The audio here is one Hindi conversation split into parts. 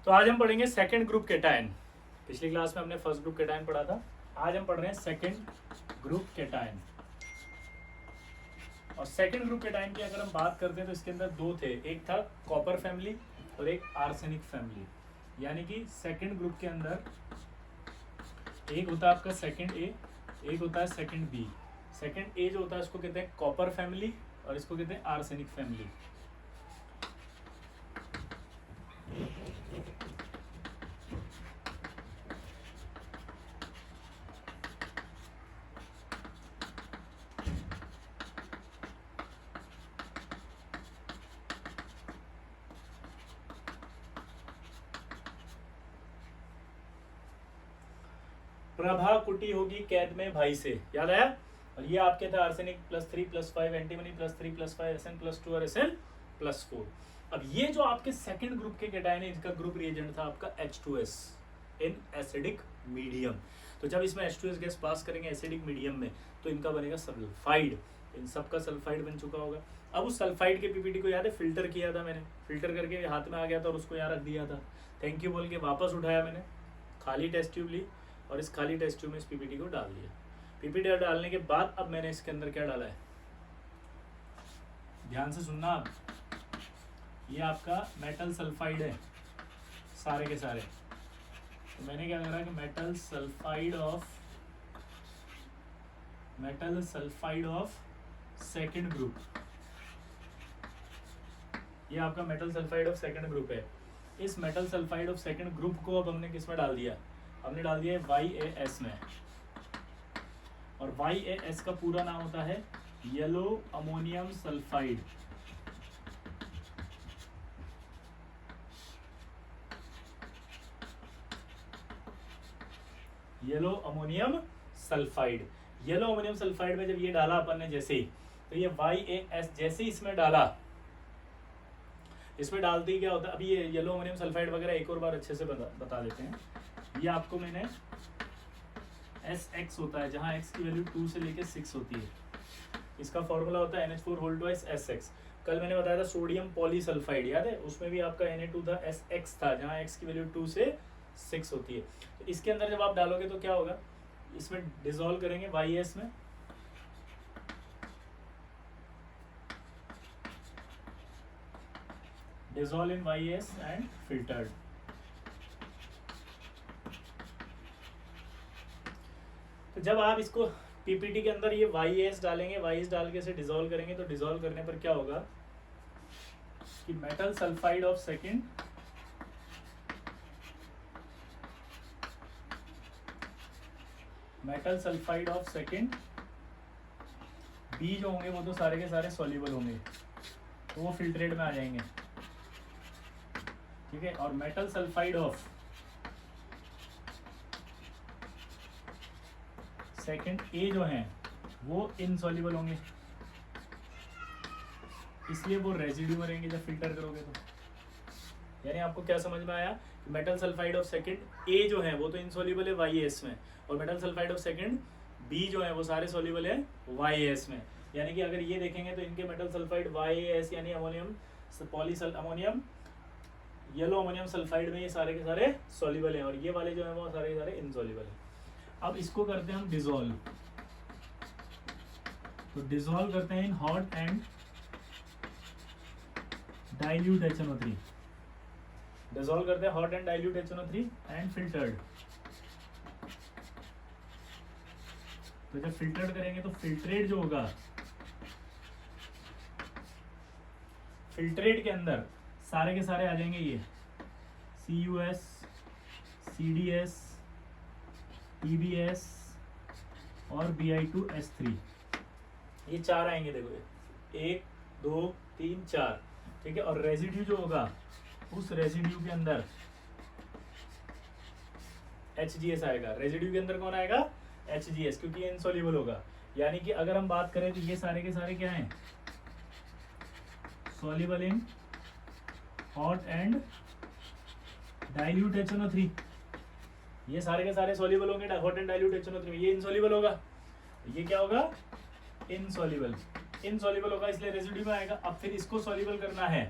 तो आज हम पढ़ेंगे सेकंड ग्रुप केटायन। पिछली क्लास में हमने फर्स्ट ग्रुप केटायन पढ़ा था, आज हम पढ़ रहे हैं सेकंड ग्रुप केटायन। और सेकंड ग्रुप केटायन की अगर हम बात करते हैं तो इसके अंदर दो थे, एक था कॉपर फैमिली और एक आर्सेनिक फैमिली। यानी कि सेकंड ग्रुप के अंदर एक होता है आपका सेकंड ए, एक होता है सेकंड बी। सेकंड ए जो होता है इसको कहते हैं कॉपर फैमिली और इसको कहते हैं आर्सेनिक फैमिली। प्रभा कुटी होगी कैद में भाई से, याद आया। और ये आपके थे आर्सेनिक +3+5, एंटीमनी +3+5, SN+2 और SN+4। अब ये जो आपके सेकंड ग्रुप के केटायन है, इनका ग्रुप रिएजेंट था आपका H2S इन एसिडिक मीडियम। तो जब इसमें H2S गैस पास करेंगे एसिडिक मीडियम में तो इनका बनेगा सल्फाइड। इन सब का सल्फाइड बन चुका होगा। अब उस सल्फाइड के पीपीटी को याद है, फिल्टर किया था मैंने, फिल्टर करके हाथ में आ गया था और उसको यहाँ रख दिया था, थैंक यू बोल के वापस उठाया मैंने, खाली टेस्ट ट्यूब ली और इस खाली टेस्ट ट्यूब में इस पीपीटी को डाल दिया। पीपीटी डालने के बाद अब मैंने इसके अंदर क्या डाला है, ध्यान से सुनना आप। ये आपका मेटल सल्फाइड है सारे के सारे। तो मैंने क्या करा कि metal sulphide of second group, ये आपका metal sulphide of second group है। इस metal sulphide of second group को अब हमने किस में डाल दिया, हमने डाल दिया है YAS में। और YAS का पूरा नाम होता है yellow ammonium sulphide. Yellow ammonium sulphide. Yellow ammonium sulphide में जब ये डाला अपन ने जैसे ही, तो ये YAS जैसे ही इसमें डाला, इसमें डालते ही क्या होता है, अभी ये येलो अमोनियम सल्फाइड वगैरह एक और बार अच्छे से बता देते हैं। ये आपको मैंने SX होता है, जहां X की वैल्यू 2 से लेके 6 होती है। इसका फॉर्मूला होता है NH4 कल मैंने बताया था सोडियम पॉलीसल्फाइड, याद है, उसमें भी आपका Na2 था, SX था, जहां X की वैल्यू 2 से 6 होती है। तो इसके अंदर जब आप डालोगे तो क्या होगा, इसमें डिसॉल्व करेंगे YAS में, dissolve in YAS and filtered। तो जब आप इसको पीपीटी के अंदर ये YAS डालेंगे, YAS डाल के इसे डिसॉल्व करेंगे, तो डिसॉल्व करने पर क्या होगा कि metal sulphide of second B जो होंगे वो तो सारे के सारे सॉल्युबल होंगे, तो वो फिल्ट्रेट में आ जाएंगे, ठीक है। और metal sulphide of second A जो हैं वो इनसॉल्युबल होंगे, इसलिए वो रेजिड्यू में रहेंगे जब फिल्टर करोगे तो। यानी आपको क्या समझ में आया, metal sulphide of second A जो है वो तो इनसॉल्युबल है YAS में, और metal sulphide of second B जो है वो सारे सॉल्युबल है YAS में। यानी कि अगर ये देखेंगे तो इनके मेटल सल्फाइड YAS यानी ammonium ammonium yellow ammonium sulphide में ये सारे के सारे सॉल्युबल हैं, और ये वाले जो है वो सारे के सारे इनसॉल्युबल हैं। अब इसको करते हैं हम डिसॉल्व। तो डिसॉल्व करते हैं in hot and dilute HNO3, dissolve करते हैं hot and dilute HNO3 and filtered. तो जब फिल्टर्ड करेंगे तो फिल्ट्रेट जो होगा, फिल्ट्रेट के अंदर सारे के सारे आ जाएंगे ये CUS, CDS, TBS और Bi2S3, ये 4 आएंगे, देखो 1 2 3 4, ठीक है। और रेजिड्यू जो होगा उस रेजिड्यू के अंदर HGS आएगा। रेजिड्यू के अंदर कौन आएगा, HGS, क्योंकि ये इनसॉल्युबल होगा। यानी कि अगर हम बात करें तो ये सारे के सारे क्या हैं, soluble in hot and dilute HNO3, ये सारे के सारे सॉल्युबल होंगे हॉट एंड डाइल्यूट HNO3 में। ये इनसॉल्युबल होगा, ये क्या होगा, इनसॉल्युबल होगा, इसलिए रेजिड्यू में आएगा। अब फिर इसको सॉल्युबल करना है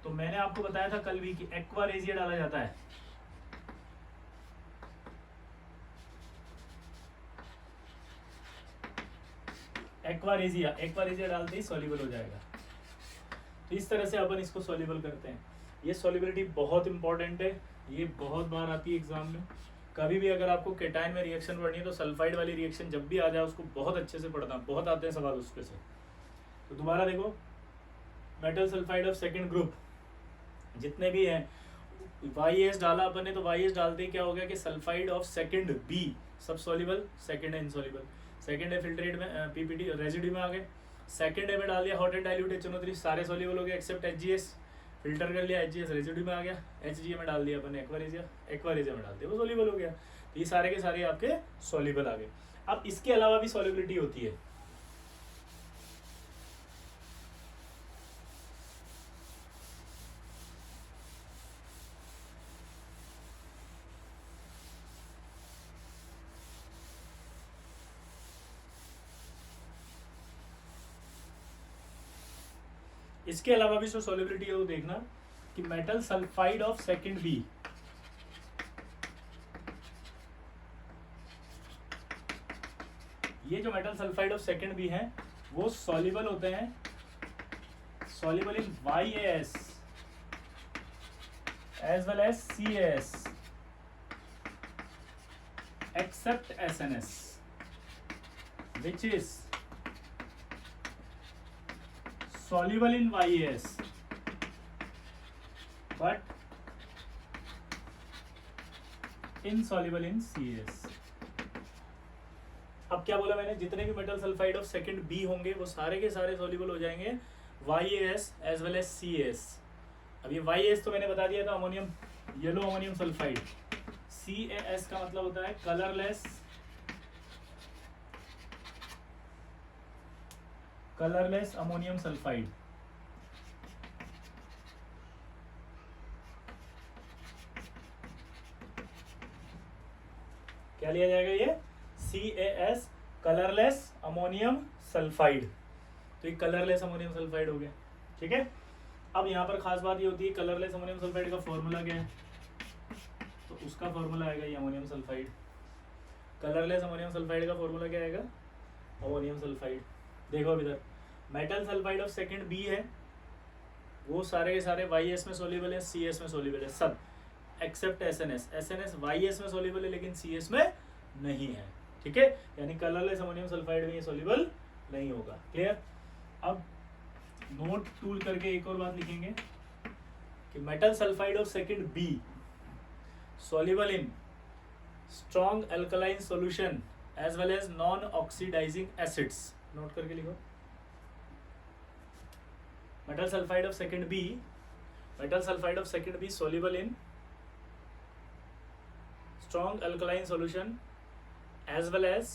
तो मैंने आपको बताया था कल भी कि एक्वा रेजिया डाला जाता है, एक्वा रेजिया डालते ही सॉल्युबल हो जाएगा। तो इस तरह से अपन इसको सॉल्युबल करते हैं। ये सॉल्युबिलिटी बहुत इंपॉर्टेंट है, ये बहुत बार आती है एग्जाम में। कभी भी अगर आपको केटाइन में रिएक्शन पढ़नी है तो सल्फाइड वाली रिएक्शन जब भी आ जाए उसको बहुत अच्छे से पढ़ना, बहुत आते हैं सवाल उसपे से। तो दोबारा देखो, metal sulphide of second group जितने भी हैं, YAS डाला अपन ने, तो YAS डालते ही क्या हो गया कि सल्फाइड ऑफ सेकंड B सब सॉल्युबल, सेकंड है इनसॉल्युबल, सेकंड है फिल्ट्रेट में PPT रेजिड्यू में आ गए, सेकंड है में डाल दिया हॉट एंड डाइल्यूट HNO3 सारे सॉल्युबल हो गए एक्सेप्ट HGS, फिल्टर कर लिया HGS रेजिड्यू में आ गया, HGA में डाल दिया अपन एक्वा रेजिया में डाल दिया, वो सॉल्युबल हो गया। तो ये सारे के सारे आपके सॉल्युबल आ गए। अब इसके अलावा भी सॉल्युबिलिटी होती है। इसके अलावा भी जो सॉल्युबिलिटी है वो देखना कि metal sulphide of second B, ये जो metal sulphide of second B हैं वो सॉल्युबल होते हैं, soluble in YAS as well as CAS except SNS which is soluble in YAS but insoluble in CAS। अब क्या बोला मैंने, जितने भी metal sulphide of second B होंगे वो सारे के सारे सॉल्युबल हो जाएंगे YAS as well as CAS। अब ये YAS तो मैंने बता दिया था, ammonium yellow ammonium sulphide. CAS का मतलब होता है कलरलेस अमोनियम सल्फाइड। क्या लिया जाएगा ये CAS कलरलेस अमोनियम सल्फाइड। तो ये कलरलेस अमोनियम सल्फाइड हो गया, ठीक है। अब यहाँ पर खास बात ये होती है कलरलेस अमोनियम सल्फाइड का फॉर्मूला क्या है, तो उसका फॉर्मूला आएगा ये ammonium sulphide. Colourless ammonium sulphide का फॉर्मूला क्या आएगा, अमोनियम सल्फाइड। देखो अब इधर metal sulphide of second B है, वो सारे के सारे YAS में सॉल्युबल है, CS में सॉल्युबल है सब एक्सेप्ट SNS। SNS YAS में सॉल्युबल है लेकिन CS में नहीं है, ठीक है। यानी कलरलेस अमोनियम सल्फाइड में ये सॉल्युबल नहीं होगा। क्लियर। अब नोट टूल करके एक और बात लिखेंगे कि metal sulphide of second B soluble in strong alkaline solution as well as non-oxidizing acids। Note करके लिखो, metal sulphide of second B soluble in strong alkaline solution as well as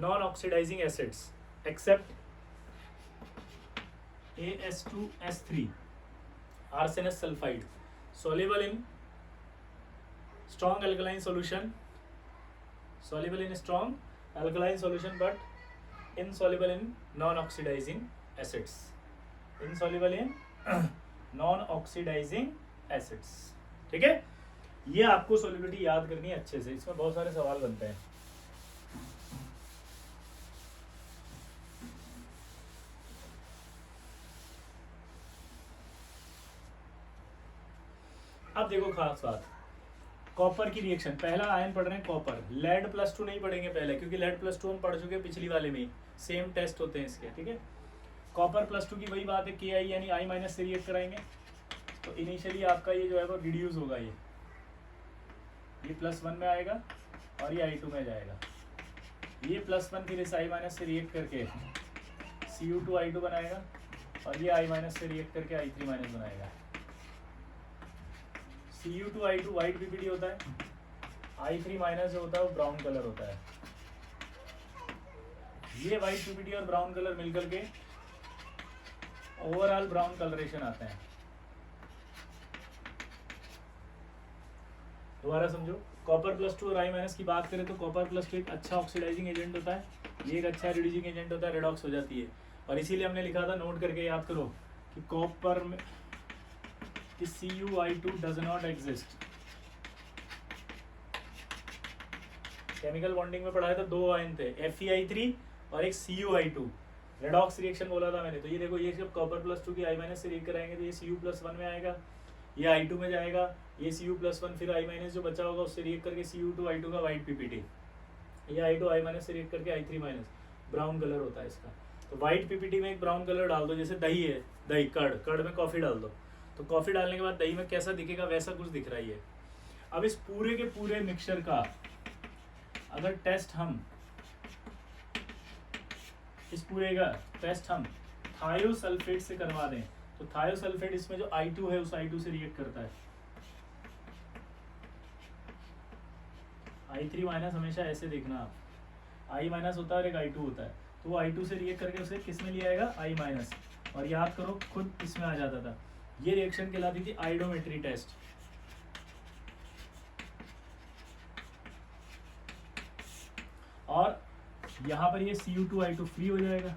non-oxidizing acids except AS2S3 arsenous sulfide soluble in strong alkaline solution but insoluble in non-oxidizing acids, ठीक है। ये आपको सॉल्युबिलिटी याद करनी है अच्छे से, इसमें बहुत सारे सवाल बनते हैं। अब देखो खास बात, कॉपर की रिएक्शन, पहला आयन पढ़ रहे हैं कॉपर, लेड +2 नहीं पढ़ेंगे पहले क्योंकि लेड +2 हम पढ़ चुके हैं पिछली वाले में, सेम टेस्ट होते हैं इसके, ठीक है। कॉपर +2 की वही बात है Ki यानी I- से रिएक्ट कराएंगे तो इनिशियली आपका ये जो है वो रिड्यूस होगा, ये +1 में आएगा और ये I2 में जाएगा। ये +1 फिर इस I- से रिएक्ट करके Cu2I2 बनाएगा और ये I- से रिएक्ट करके I3- बनाएगा। Cu2I2 वाइट PPT होता है, I3- जो होता है वो ब्राउन कलर होता है। ये वाइट PPT और ब्राउन कलर मिलकर के ओवरऑल ब्राउन कलरेशन आते हैं। दोबारा समझो, कॉपर +2 और I- की बात करें तो कॉपर +2 एक अच्छा ऑक्सीडाइजिंग एजेंट होता है, ये एक अच्छा रिड्यूसिंग एजेंट होता है, रेडॉक्स हो जाती है। और इसीलिए हमने लिखा था, नोट करके याद करो, कि कॉपर में कि CuI2 does not exist. Chemical bonding में पढ़ाया था, दो आयन थे, Fe(I3) और एक CuI2। रेडॉक्स रिएक्शन बोला था मैंने। तो ये देखो, ये जब कॉपर +2 की I- से रिएक्ट कराएंगे तो ये Cu+1 में आएगा, ये I2 में जाएगा, ये Cu+1 फिर I- जो बचा होगा उससे रिएक्ट करके Cu2I2 का वाइट पीपीटी, ये I2 I- से रिएक्ट करके I3-, ब्राउन कलर होता है इसका। तो वाइट पीपीटी में एक ब्राउन कलर डाल दो, जैसे दही है, दही कर्ड में कॉफ़ी डाल दो, तो कॉफ़ी डालने के बाद दही में कैसा दिखेगा वैसा कुछ दिख रहा है ये। अब इस पूरे के पूरे मिक्सचर का अगर टेस्ट हम इस पूरे का टेस्ट हम थायोसल्फेट से करवा दें, तो थायोसल्फेट इसमें जो I2 है उस I2 से रिएक्ट करता है। I3- हमेशा ऐसे देखना आप, I- होता है और एक I2 होता है, तो वो I2 से रिएक्ट करके उसे किस में लिया आएगा, I-। और याद करो खुद इसमें आ जाता था। ये रिएक्शन कहलाती थी आइडोमेट्री टेस्ट। और यहाँ पर ये Cu2I2 फ्री हो जाएगा,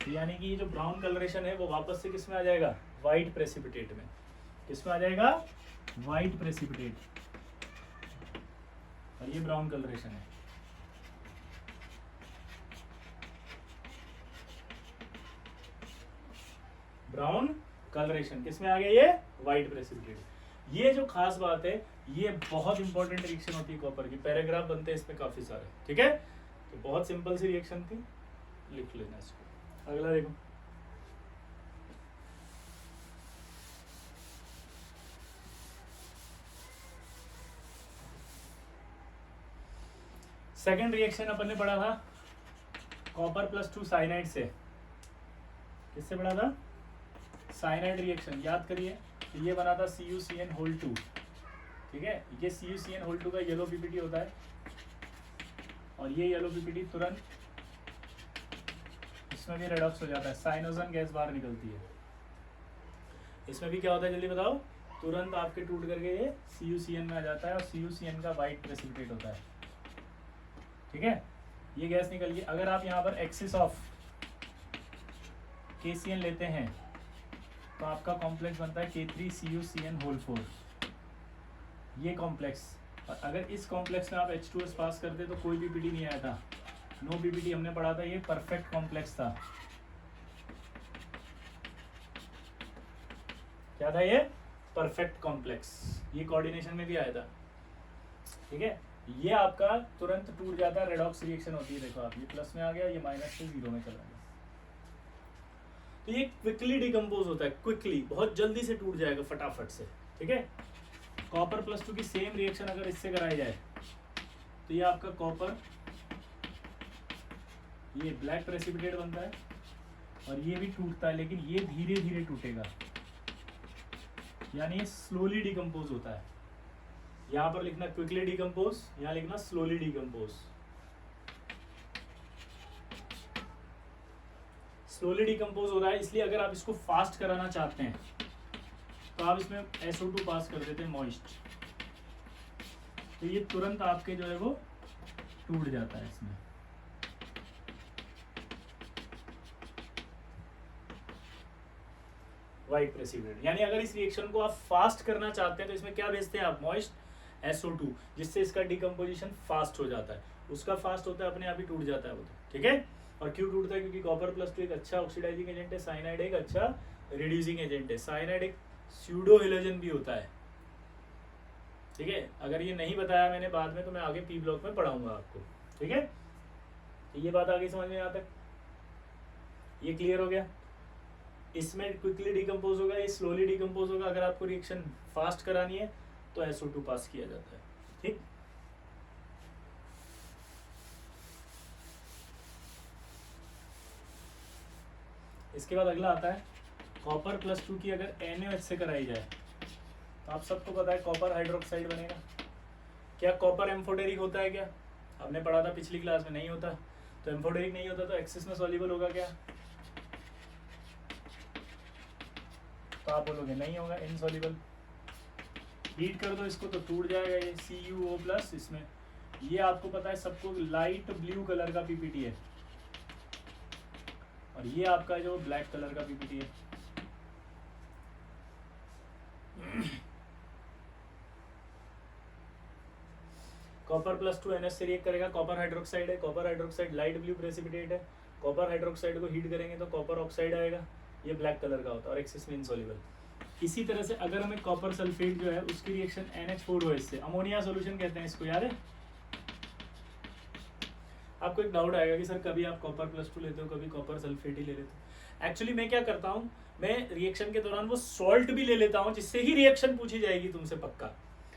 तो यानी कि ये जो ब्राउन कलरेशन है वो वापस से किस में आ जाएगा, वाइट प्रेसिपिटेट में। किस में आ जाएगा, वाइट प्रेसिपिटेट, और ये ब्राउन कलरेशन है। ब्राउन कलरेशन किस में आ गया, ये वाइट प्रेसिपिटेट। ये जो खास बात है, ये बहुत इंपॉर्टेंट रिएक्शन होती है कॉपर की, पैराग्राफ बनते हैं इसमें काफी सारे, ठीक है। तो बहुत सिंपल सी रिएक्शन थी, लिख लेना इसको। अगला देखो, सेकेंड रिएक्शन अपन ने पढ़ा था कॉपर +2 साइनाइड से। किससे पढ़ा था, साइनाइड रिएक्शन, याद करिए। तो ये बना था CuCN2, ठीक है। ये CuCN2 का येलो पीपीटी होता है, और ये येलो पीपीटी तुरंत इसमें भी रेडॉक्स हो जाता है, साइनोजन गैस बाहर निकलती है। इसमें भी क्या होता है जल्दी बताओ, तुरंत आपके टूट करके ये CuCN में आ जाता है, और CuCN का वाइट प्रेसिपिटेट होता है, ठीक है। ये गैस निकल गई। अगर आप यहाँ पर एक्सिस ऑफ KCN लेते हैं तो आपका कॉम्प्लेक्स बनता है K3CuCN4, ये कॉम्प्लेक्स। और अगर इस कॉम्प्लेक्स में आप H2S पास करते तो कोई पीपीटी नहीं आया था, नो पीपीटी हमने पढ़ा था, ये परफेक्ट कॉम्प्लेक्स था। क्या था ये, परफेक्ट कॉम्प्लेक्स। ये कोऑर्डिनेशन में भी आया था, ठीक है। ये आपका तुरंत टूट जाता है, रेडॉक्स रिएक्शन होती है। देखो आप, ये प्लस में आ गया, ये माइनस से 0 में चला गया। तो ये क्विकली डिकम्पोज होता है, क्विकली, बहुत जल्दी से टूट जाएगा फटाफट से, ठीक है। कॉपर +2 की सेम रिएक्शन अगर इससे कराई जाए तो ये आपका कॉपर, ये ब्लैक प्रेसिपिटेट बनता है, और ये भी टूटता है, लेकिन ये धीरे धीरे टूटेगा, यानी ये स्लोली डिकम्पोज होता है। यहाँ पर लिखना क्विकली डिकम्पोज, यहाँ लिखना स्लोली डिकम्पोज। स्लोली डिकम्पोज हो रहा है, इसलिए अगर आप इसको फास्ट कराना चाहते हैं तो आप इसमें SO2 पास कर देते हैं, मॉइस्ट, तो ये तुरंत आपके जो है वो टूट जाता है इसमें। वाइट प्रेसिपिटेट, यानी अगर इस रिएक्शन को आप फास्ट करना चाहते हैं तो इसमें क्या भेजते हैं आप, मॉइस्ट SO2, जिससे इसका डिकम्पोजिशन फास्ट हो जाता है। उसका फास्ट होता है, अपने आप ही टूट जाता है वो, तो ठीक है। और क्यों टूटता है, क्योंकि कॉपर +2 एक अच्छा ऑक्सीडाइजिंग एजेंट है, साइनाइड एक अच्छा रिड्यूसिंग एजेंट है। साइनाइड एक स्यूडो हेलोजन भी होता है, ठीक है। अगर ये नहीं बताया मैंने बाद में, तो मैं आगे P ब्लॉक में पढ़ाऊंगा आपको, ठीक है। तो ये बात आगे समझ में आता है, ये क्लियर हो गया। इसमें क्विकली डिकम्पोज होगा, ये स्लोली डिकम्पोज होगा। अगर आपको रिएक्शन फास्ट करानी है तो SO2 पास किया जाता है, ठीक। इसके बाद अगला आता है कॉपर +2 की अगर NaOH से कराई जाए, तो आप सबको पता है कॉपर हाइड्रोक्साइड बनेगा। क्या कॉपर एम्फोटेरिक होता है क्या, हमने पढ़ा था पिछली क्लास में, नहीं होता। तो एम्फोटेरिक नहीं होता तो एक्सिस में सॉल्युबल होगा क्या, तो आप बोलोगे नहीं होगा, इनसॉल्युबल। हीट कर दो इसको तो टूट जाएगा ये CuO+। इसमें ये आपको पता है सबको, लाइट ब्लू कलर का पीपीटी है, और ये आपका जो ब्लैक कलर का पीपीटी है, कॉपर प्लस 2 NH से रिएक्ट करेगा, कॉपर हाइड्रोक्साइड है, copper hydroxide light blue precipitate है, कॉपर हाइड्रोक्साइड को हीट करेंगे तो कॉपर ऑक्साइड आएगा, ये ब्लैक कलर का होता है और एक्सिस में इनसॉल्युबल। इसी तरह से अगर हमें कॉपर सल्फेट जो है उसकी रिएक्शन NH4OH से, अमोनिया सॉल्यूशन कहते हैं इसको, याद है? आपको एक डाउट आएगा कि सर कभी आप कॉपर प्लस 2 लेते हो, कभी कॉपर सल्फेट ही ले लेते हो। एक्चुअली मैं क्या करता हूँ, मैं रिएक्शन के दौरान वो सॉल्ट भी ले लेता हूँ जिससे ही रिएक्शन पूछी जाएगी तुमसे पक्का।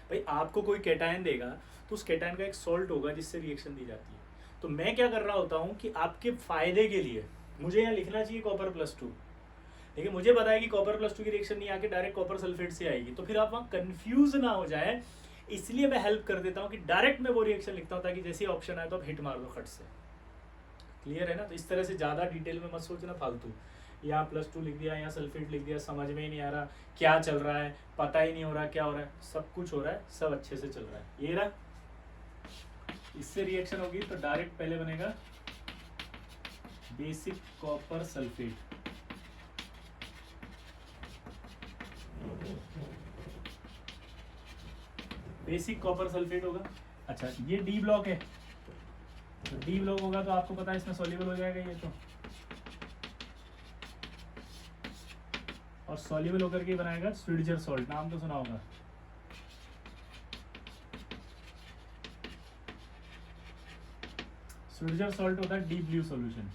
भाई आपको कोई कैटायन देगा तो उस कैटायन का एक सॉल्ट होगा जिससे रिएक्शन दी जाती है। तो मैं क्या कर रहा होता हूँ कि आपके फायदे के लिए मुझे यहाँ लिखना चाहिए कॉपर प्लस 2, लेकिन मुझे पता है कि कॉपर प्लस 2 की रिएक्शन नहीं आके डायरेक्ट कॉपर सल्फेट से आएगी, तो फिर आप वहाँ कंफ्यूज ना हो जाए, इसलिए मैं हेल्प कर देता हूँ कि डायरेक्ट मैं वो रिएक्शन लिखता हूँ ताकि जैसे ही ऑप्शन आए तो आप हिट मार दो खट से। क्लियर है ना? तो इस तरह से ज़्यादा डिटेल में मत सोचना फालतू, यहाँ प्लस 2 लिख दिया, यहाँ सल्फेट लिख दिया, समझ में ही नहीं आ रहा क्या चल रहा है, पता ही नहीं हो रहा क्या हो रहा है। सब कुछ हो रहा है, सब अच्छे से चल रहा है। ये रहा, इससे रिएक्शन होगी तो डायरेक्ट पहले बनेगा basic copper sulphate, basic copper sulphate होगा। अच्छा ये डी ब्लॉक है, तो डी ब्लॉक होगा तो आपको पता है इसमें सॉल्युबल हो जाएगा ये तो, और सॉल्युबल होकर के बनाएगा स्विट्जर सॉल्ट, नाम तो सुना होगा। स्विट्जर सॉल्ट होता है deep blue solution.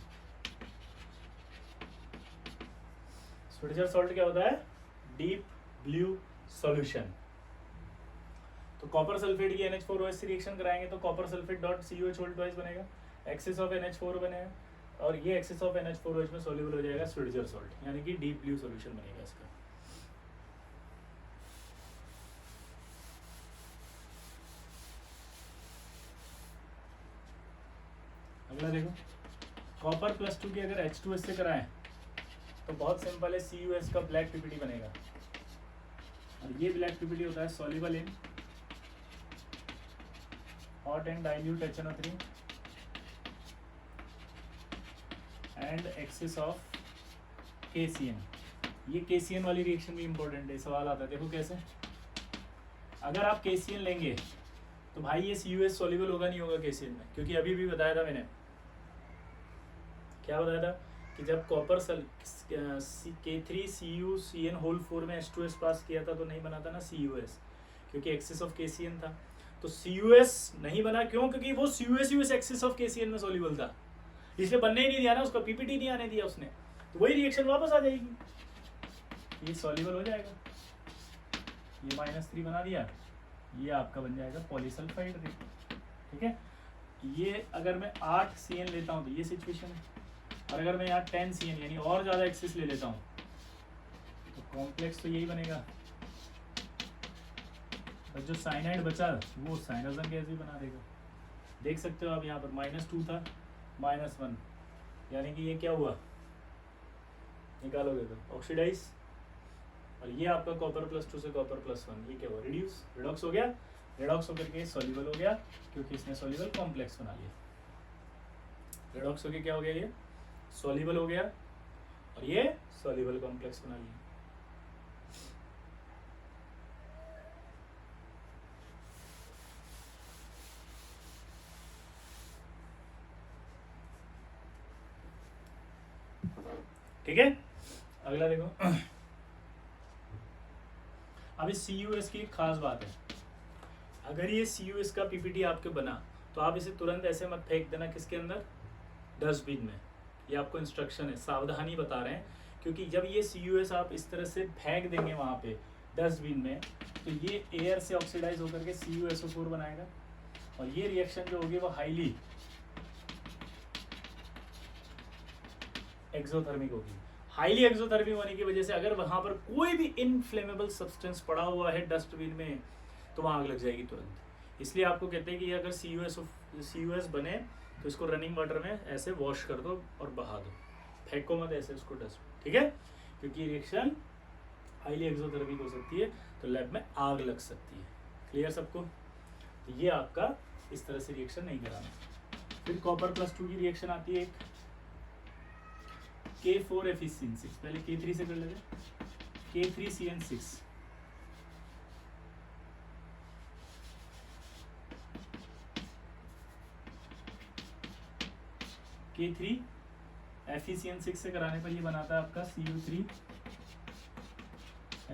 Schweitzer salt क्या होता है? Deep blue solution. तो कॉपर सल्फेट की NH4OH से रिएक्शन कराएंगे तो copper sulphate dot COH hold wise बनेगा, एक्सिस ऑफ NH4 बनेगा, और ये एक्सिस ऑफ NH4OH में सॉल्युबल हो जाएगा स्विट्जर सॉल्ट, यानी कि डीप ब्लू सॉल्यूशन बनेगा इसका। अगला देखो, कॉपर प्लस 2 की अगर H2S से कराएं तो बहुत सिंपल है, CuS का ब्लैक PPT बनेगा, और ये ब्लैक PPT होता है soluble in hot and dilute HNO3 and axis of KCN। ये KCN वाली रिएक्शन भी इंपॉर्टेंट है, सवाल आता है, देखो कैसे। अगर आप KCN लेंगे तो भाई ये CuS सॉल्युबल होगा नहीं होगा KCN में, क्योंकि अभी भी बताया था मैंने, क्या बताया था कि जब कॉपर K3CuCN होल 4 में H2S पास किया था तो नहीं बना था ना CuS, क्योंकि एक्सिस ऑफ KCN था। तो CuS नहीं बना, क्यों? क्योंकि वो CuS एक्सिस ऑफ KCN में सॉल्युबल था, इसलिए बनने ही नहीं दिया ना, उसका PPT नहीं आने दिया उसने, तो वही रिएक्शन वापस आ जाएगी, ये सॉल्युबल हो जाएगा, ये -3 बना दिया, ये आपका बन जाएगा पॉलीसल्फाइड रिंग। ठीक है, ये अगर मैं 8 CN लेता हूँ तो ये सिचुएशन है, और अगर मैं यहाँ 10 CN यानी और ज़्यादा एक्सिस ले लेता हूँ तो कॉम्प्लेक्स तो यही बनेगा, और जो साइनाइड बचा वो साइनोजन गैस भी बना देगा। देख सकते हो आप यहाँ पर -2 था, -1, यानी कि ये क्या हुआ, निकालोगे तो ऑक्सीडाइज, और ये आपका कॉपर प्लस 2 से कॉपर प्लस 1, ये क्या हुआ, रिड्यूस, रिडॉक्स हो गया, रिडॉक्स होकर के सॉल्युबल हो गया क्योंकि इसने सॉल्युबल कॉम्प्लेक्स बना लिया, रिडॉक्स होकर क्या हो गया, ये सॉल्युबल हो गया और ये सॉल्युबल कॉम्प्लेक्स बना लिया। ठीक है, अगला देखो, अब इस CuS की एक खास बात है, अगर ये CuS का PPT आपके बना तो आप इसे तुरंत ऐसे मत फेंक देना, किसके अंदर, डस्टबिन में। ये आपको इंस्ट्रक्शन है, सावधानी बता रहे हैं, क्योंकि जब ये CuS आप इस तरह से फेंक देंगे वहाँ पे डस्टबिन में तो ये एयर से ऑक्सीडाइज होकर के CuSO4 बनाएगा, और ये रिएक्शन जो होगी वो हाईली एक्सोथर्मिक होगी। हाईली एक्सोथर्मिक होने की वजह से अगर वहाँ पर कोई भी इनफ्लेमेबल सब्सटेंस पड़ा हुआ है डस्टबिन में तो वहाँ आग लग जाएगी तुरंत। इसलिए आपको कहते हैं कि अगर CuS बने तो इसको रनिंग वाटर में ऐसे वॉश कर दो और बहा दो, फेंको मत ऐसे उसको डस्ट, ठीक है, क्योंकि रिएक्शन हाईली एक्सोथर्मिक हो सकती है तो लैब में आग लग सकती है। क्लियर सबको? तो ये आपका इस तरह से रिएक्शन नहीं कराना। फिर कॉपर प्लस 2 की रिएक्शन आती है एक K4Fe6, पहले K3 से कर लेते, K3CN6, K3 FeCN6 से कराने पर ये बनाता है आपका Cu3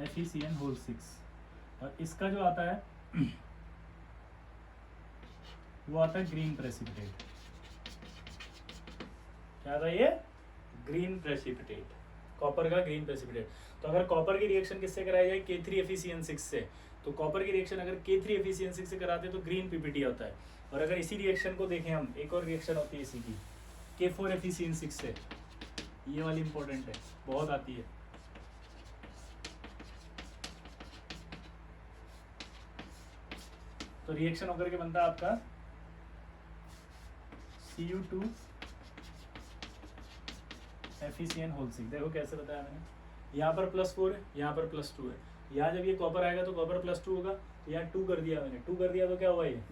FeCN6 और इसका जो आता है वो आता है ग्रीन प्रेसिपिटेट। क्या आता है ये? ग्रीन प्रेसिपिटेट, कॉपर का ग्रीन प्रेसिपिटेट। तो अगर कॉपर की रिएक्शन किससे कराई जाए? K3 FeCN6 से। तो कॉपर की रिएक्शन अगर K3 FeCN6 से कराते हैं तो ग्रीन पीपीटी होता है। और अगर इसी रिएक्शन को देखें हम, एक और रिएक्शन होती है इसी की K4 FeCN6 से, ये वाली इंपॉर्टेंट है, बहुत आती है। तो रिएक्शन होकर के बनता है आपका Cu2 FeCN6। देखो कैसे बताया मैंने, यहाँ पर +4 है, यहाँ पर +2 है। यहाँ जब ये कॉपर आएगा तो कॉपर +2 होगा, तो यहाँ 2 कर दिया मैंने, 2 कर दिया तो क्या हुआ, ये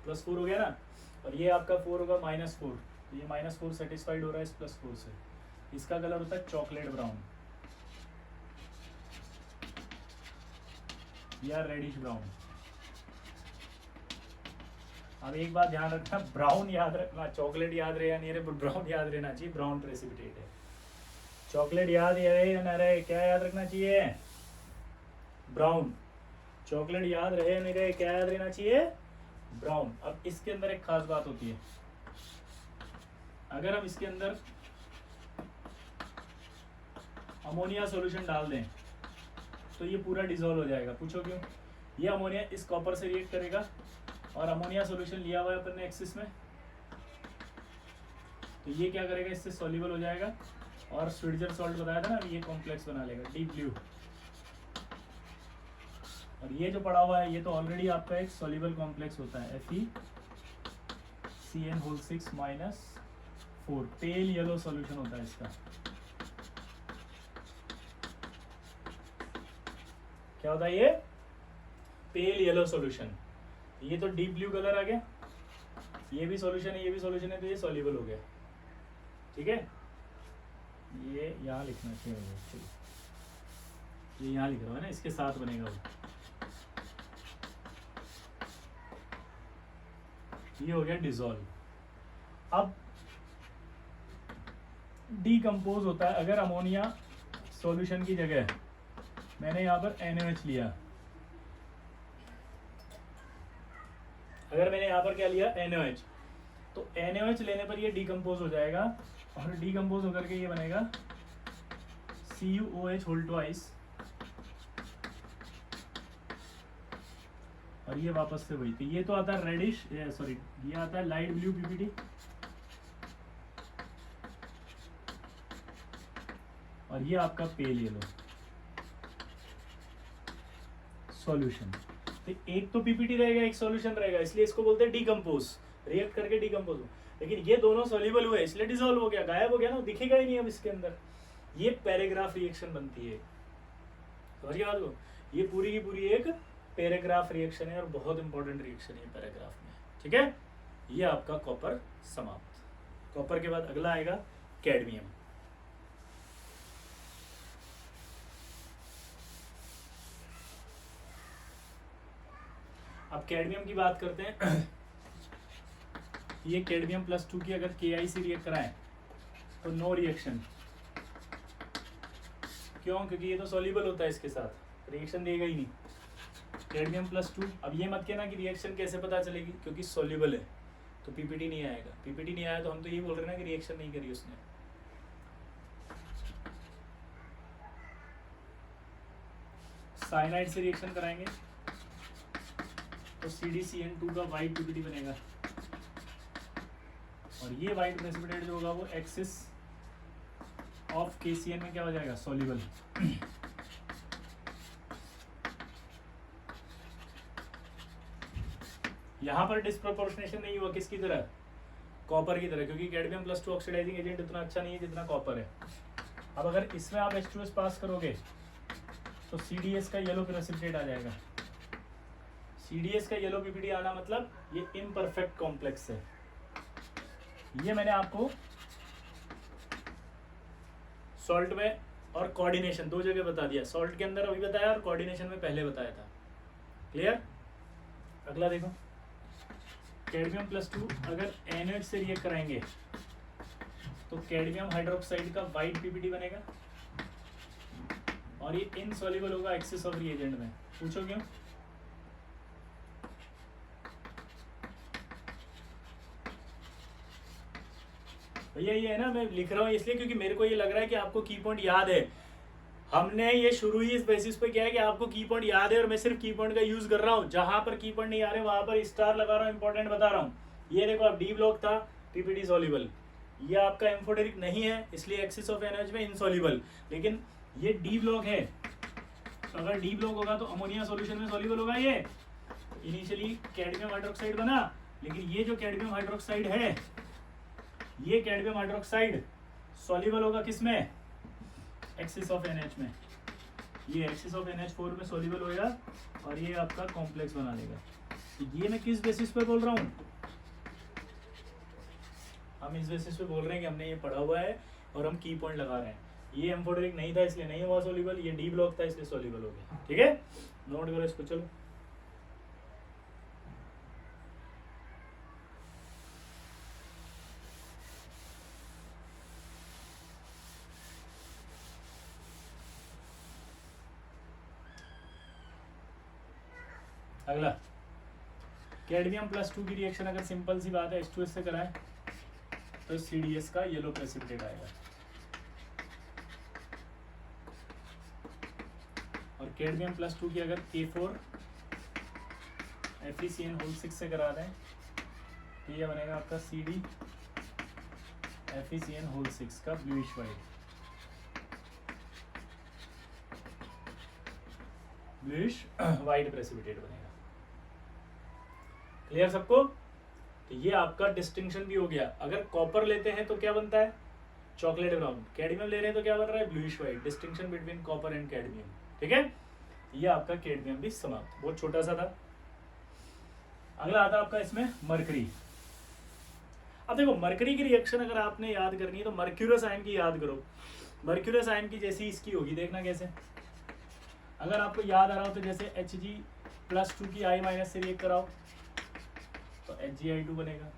+4 हो गया ना। और ये आपका 4 होगा -4, तो ये -4 सेटिस्फाइड हो रहा है इस +4 से। इसका कलर होता है चॉकलेट ब्राउन या रेडिश ब्राउन। अब एक बात ध्यान रखना, ब्राउन याद रखना, चॉकलेट याद रहे या नहीं रहे, ब्राउन याद रहना चाहिए। ब्राउन प्रेसिपिटेट है। चॉकलेट याद रहे या ना रहे, क्या याद रखना चाहिए? ब्राउन। चॉकलेट याद रहे या नहीं रहे, क्या याद रहना चाहिए? ब्राउन। अब इसके अंदर एक खास बात होती है, अगर हम इसके अंदर अमोनिया सॉल्यूशन डाल दें तो ये पूरा डिसॉल्व हो जाएगा। पूछो क्यों? ये अमोनिया इस कॉपर से रिएक्ट करेगा और अमोनिया सॉल्यूशन लिया हुआ है अपन ने एक्सिस में, तो ये क्या करेगा, इससे सॉल्युबल हो जाएगा और स्विट्जर सॉल्ट बताया था ना, ये कॉम्प्लेक्स बना लेगा डीप ब्लू। और ये जो पड़ा हुआ है ये तो ऑलरेडी आपका एक सॉल्युबल कॉम्प्लेक्स होता है, FeCN6-4, पेल येलो सॉल्यूशन होता है इसका। क्या होता है ये? Pale yellow solution. ये तो डीप ब्लू कलर आ गया, ये भी सॉल्यूशन है, ये भी सॉल्यूशन है, तो ये सॉल्युबल हो गया। ठीक है, ये यहाँ लिखना चाहिए, ये यहाँ लिख रहा है ना, इसके साथ बनेगा वो। ये हो गया डिसॉल्व। अब डीकम्पोज होता है, अगर अमोनिया सॉल्यूशन की जगह मैंने यहाँ पर NaOH लिया, अगर मैंने यहाँ पर क्या लिया, NaOH, तो NaOH लेने पर ये डीकम्पोज हो जाएगा और डीकम्पोज होकर के ये बनेगा CuOH2 और ये वापस से वही। तो ये तो आता है रेडिश, सॉरी ये आता है लाइट ब्लू पीपीटी और ये आपका पेल येलो सॉल्यूशन। तो एक तो पीपीटी रहेगा, एक सॉल्यूशन रहेगा, इसलिए इसको बोलते हैं डीकम्पोज, रिएक्ट करके डीकम्पोज। लेकिन ये दोनों सॉल्युबल हुए इसलिए डिसॉल्व हो गया, गायब हो गया ना, दिखेगा ही नहीं अब इसके अंदर। ये पैराग्राफ रिएक्शन बनती है, समझ गए बात को? ये पूरी की पूरी एक पैराग्राफ रिएक्शन है और बहुत इंपॉर्टेंट रिएक्शन है पैराग्राफ में। ठीक है, ये आपका कॉपर समाप्त। कॉपर के बाद अगला आएगा कैडमियम। अब कैडमियम की बात करते हैं। ये कैडमियम +2 की अगर KI रिएक्ट कराएं तो नो रिएक्शन। क्यों? क्योंकि ये तो सॉल्युबल होता है, इसके साथ रिएक्शन देगा ही नहीं। कैडमियम +2। अब ये मत कहना कि रिएक्शन कैसे पता चलेगी, क्योंकि सॉल्युबल है तो पीपीटी नहीं आएगा। पीपीटी नहीं आया तो हम तो ये बोल रहे हैं ना कि रिएक्शन नहीं करी उसने। साइनाइड से रिएक्शन कराएंगे तो CdCN2 का वाइट पीपीटी बनेगा और ये वाइट प्रेसिपिटेट जो होगा वो एक्सिस ऑफ KCN में क्या हो जाएगा, सॉल्युबल। यहाँ पर डिस्प्रोपोर्शनेशन नहीं हुआ, किसकी तरह? कॉपर की तरह, क्योंकि कैडमियम +2 ऑक्सीडाइजिंग एजेंट इतना अच्छा नहीं है जितना कॉपर है। अब अगर इसमें आप H2S पास करोगे तो CDS का येलो प्रेसिपिटेट आ जाएगा। CDS का येलो पीपीटी आना मतलब ये इम्परफेक्ट कॉम्प्लेक्स है। ये मैंने आपको सॉल्ट में और कोऑर्डिनेशन दो जगह बता दिया, सॉल्ट के अंदर अभी बताया और कोऑर्डिनेशन में पहले बताया था। क्लियर? अगला देखो, कैडमियम +2 अगर NaOH से रिएक्ट कराएंगे तो कैडमियम हाइड्रोक्साइड का वाइट पीपीटी बनेगा और ये इनसॉल्युबल होगा एक्सेस ऑफ रिएजेंट में। पूछो क्यों? भैया ये है ना, मैं लिख रहा हूँ इसलिए क्योंकि मेरे को ये लग रहा है कि आपको की पॉइंट याद है। हमने ये शुरू ही इस बेसिस पे किया है कि आपको की पॉइंट याद है और मैं सिर्फ की पॉइंट का यूज कर रहा हूँ। जहां पर की पॉइंट नहीं आ रहे वहां पर स्टार लगा रहा हूँ, इंपॉर्टेंट बता रहा हूँ। ये देखो आप डी ब्लॉक था, पीपीटी सॉल्युबल। ये आपका एम्फोटेरिक नहीं है इसलिए एक्सिस ऑफ एनएच में इनसॉल्युबल। लेकिन ये डी ब्लॉक है, तो अगर डी ब्लॉक होगा तो अमोनिया सॉल्यूशन में सॉल्युबल होगा। ये इनिशियली कैडमियम हाइड्रोक्साइड बना, लेकिन ये जो कैडमियम हाइड्रोक्साइड है, ये कैडमियम हाइड्रोक्साइड सॉल्युबल होगा किसमें? एक्सिस ऑफ NH में। ये एक्सिस ऑफ NH4 में सॉल्युबल होगा और ये आपका कॉम्प्लेक्स बना लेगा। तो ये मैं किस बेसिस पे बोल रहा हूँ? हम इस बेसिस पे बोल रहे हैं कि हमने ये पढ़ा हुआ है और हम की पॉइंट लगा रहे हैं। ये एम्फोटेरिक नहीं था इसलिए नहीं हुआ सॉल्युबल, ये डी ब्लॉक था इसलिए सॉल्युबल हो गया। ठीक है, नोट करो इसको। चलो अगला, कैडमियम +2 की रिएक्शन अगर सिंपल सी बात है H2S से कराएं तो CDS का येलो प्रेसिपिटेट आएगा। और कैडमियम +2 की अगर K4 FeCN6 से करा दें तो ये बनेगा आपका CD FeCN6 का bluish white, bluish white precipitate बनेगा। क्लियर सबको? तो ये आपका डिस्टिंक्शन भी हो गया। अगर कॉपर लेते हैं तो क्या बनता है? Chocolate brown. कैडमियम ले रहे हैं तो क्या बन रहा है? Bluish white. Distinction between copper and cadmium. ठीक है, ये आपका कैडमियम भी समाप्त। बहुत छोटा सा था। अगला आता है आपका इसमें मरकरी। अब देखो मरकरी की रिएक्शन अगर आपने याद करनी है तो मर्क्यूरस आयन की याद करो। मर्क्यूरस आयन की जैसी इसकी होगी, देखना कैसे। अगर आपको याद आ रहा हो तो जैसे Hg+2 की I- से रिएक्ट कराओ तो HgI2 बनेगा।